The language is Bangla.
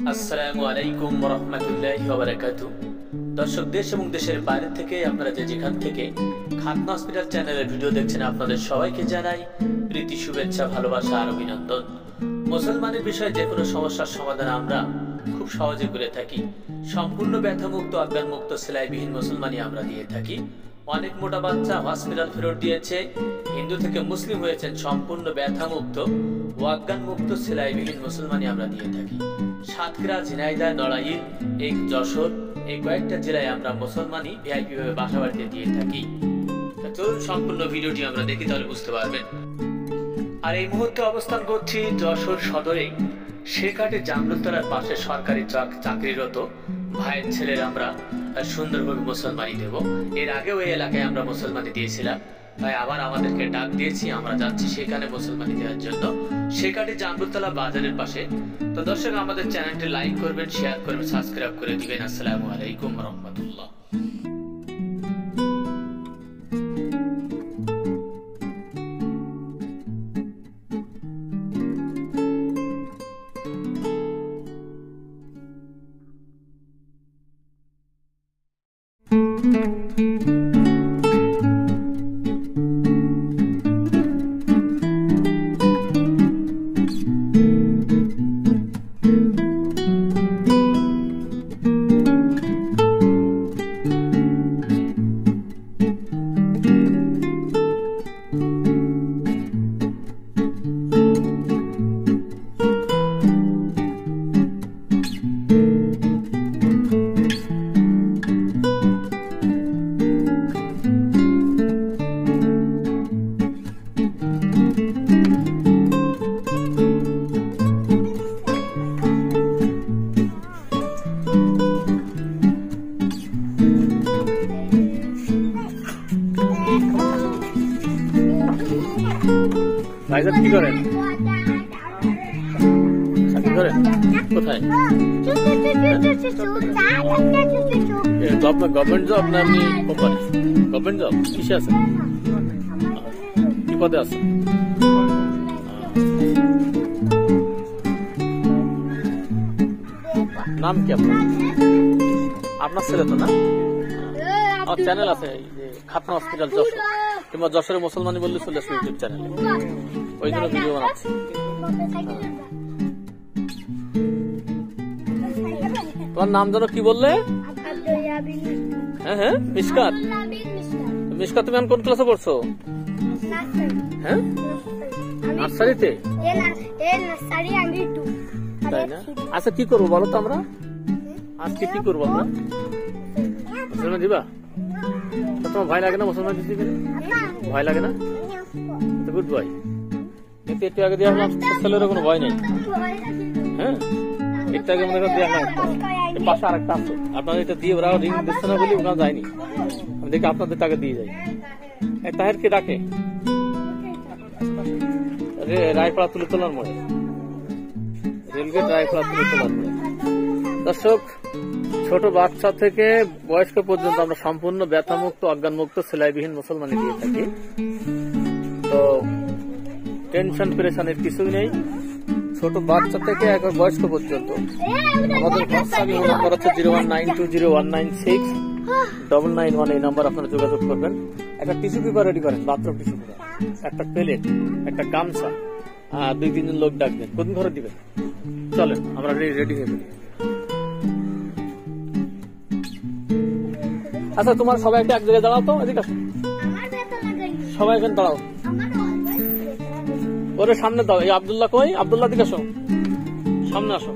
আসসালামু আলাইকুম ওয়া রাহমাতুল্লাহি ওয়া বারাকাতুহু। দর্শক, দেশ এবং দেশের বাইরে থেকে আপনারা যেখান থেকে খাতনা হসপিটাল চ্যানেলের ভিডিও দেখছেন, আপনাদের সবাইকে জানাই প্রীতি, শুভেচ্ছা, ভালোবাসা আর অভিনন্দন। মুসলমানের বিষয়ে যে কোনো সমস্যার সমাধান আমরা খুব সহজে করে থাকি। সম্পূর্ণ ব্যথামুক্ত, অজ্ঞানমুক্ত, সেলাইবিহীন মুসলমানই আমরা দিয়ে থাকি। অনেক মোটা বাচ্চা হসপিটাল ফেরত দিয়েছে, হিন্দু থেকে মুসলিম হয়েছেন, সম্পূর্ণ ব্যথামুক্ত, অজ্ঞানমুক্ত, সেলাইবিহীন মুসলমানই আমরা দিয়ে থাকি। সাতক্ষীরা, ঝিনাইদহ, নড়াইল, এই যশোর, এই কয়েকটা জেলায় আমরা মুসলমানই ভিআইপি ভাবে বাসা বাড়িতে দিয়ে থাকি। চলুন সম্পূর্ণ ভিডিওটি আমরা দেখি, তাহলে বুঝতে পারবেন। আর এই মুহূর্তে অবস্থান করছি যশোর সদরে শেরঘাটে জামরুলতলার পাশে সরকারি চাকরিরত ভাইয়ের ছেলের আমরা সুন্দরভাবে মুসলমানি দেব। এর আগেও এই এলাকায় আমরা মুসলমানি দিয়েছিলাম, ভাই আবার আমাদেরকে ডাক দিয়েছি, আমরা যাচ্ছি সেখানে মুসলমানি দেওয়ার জন্য, শেরঘাটে জামরুলতলা বাজারের পাশে। তো দর্শক, আমাদের চ্যানেলটি লাইক করবেন, শেয়ার করবেন, সাবস্ক্রাইব করে দিবেন। আসসালামু আলাইকুম ওয়া রাহমাতুল্লাহ। ভাইজান কি করেন? চাকরি করেন? কোথায়? গভর্নমেন্ট জব না এমনি কোম্পানি? Government job. কিসে আছেন? কি পদে আছেন? নাম কি আপনার? আপনার ছেলে তো না? আমার চ্যানেল আছে খাতনা হসপিটাল যশোর, কিংবা যশোরের মুসলমানি বললে চলে আসবে ইউটিউব চ্যানেলে, ওই জন্য ভিডিও বানাচ্ছি। তোমার নাম যেন কি বললে? হ্যাঁ হ্যাঁ, মিশকাত। মিশকাত, তুমি এখন কোন ক্লাসে পড়ছো? হ্যাঁ, নার্সারিতে। তাই না? আচ্ছা, কি করবো বলো তো আমরা আজকে? কি করবো আমরা? মুসলমান দিবা? তোমার ভয় লাগে না মুসলমান দিতে? ভয় লাগে না? Good boy. কিন্তু একটু আগে দিয়ে আসলাম, ছেলের কোনো ভয় নেই। হ্যাঁ, একটু আগে আমাদের দিয়ে আসলাম, পাশে আরেকটা আছে, আপনাদের এটা দিয়ে ওরা রিং দিচ্ছে না বলে ওখানে যায়নি। আমি দেখি আপনাদের টাকা দিয়ে যাই। তাহেরকে ডাকে রায়পাড়া তুলে তোলার মোড়ে, রেলগেট রায়পাড়া তুলে তোলার মোড়ে। দর্শক, ছোট বাচ্চা থেকে বয়স্ক পর্যন্ত আমরা সম্পূর্ণ ব্যথামুক্ত, অজ্ঞানমুক্ত, সেলাইবিহীন মুসলমানি দিয়ে থাকি। তো টেনশন পেরেশানের কিছুই নেই, ছোট বাচ্চা থেকে একবার বয়স্ক পর্যন্ত। আমাদের হোয়াটসঅ্যাপ নাম্বার হচ্ছে 01920196991। এই নাম্বার আপনারা যোগাযোগ করবেন। একটা টিস্যু পেপার রেডি করেন, বাথরুম টিস্যু পেপার, একটা প্লেট, একটা গামছা, 2-3 জন লোক ডাকবেন। কোন ঘরে দিবেন? চলেন আমরা রেডি হয়ে ফেলি। আচ্ছা, তোমার সবাই একটা এক জায়গায় দাঁড়াও তো, এদিকে আসো সবাই, এখানে দাঁড়াও। ওরে সামনে দাও। এই আব্দুল্লাহ কই? আব্দুল্লাহ দিকে আসো, সামনে আসো।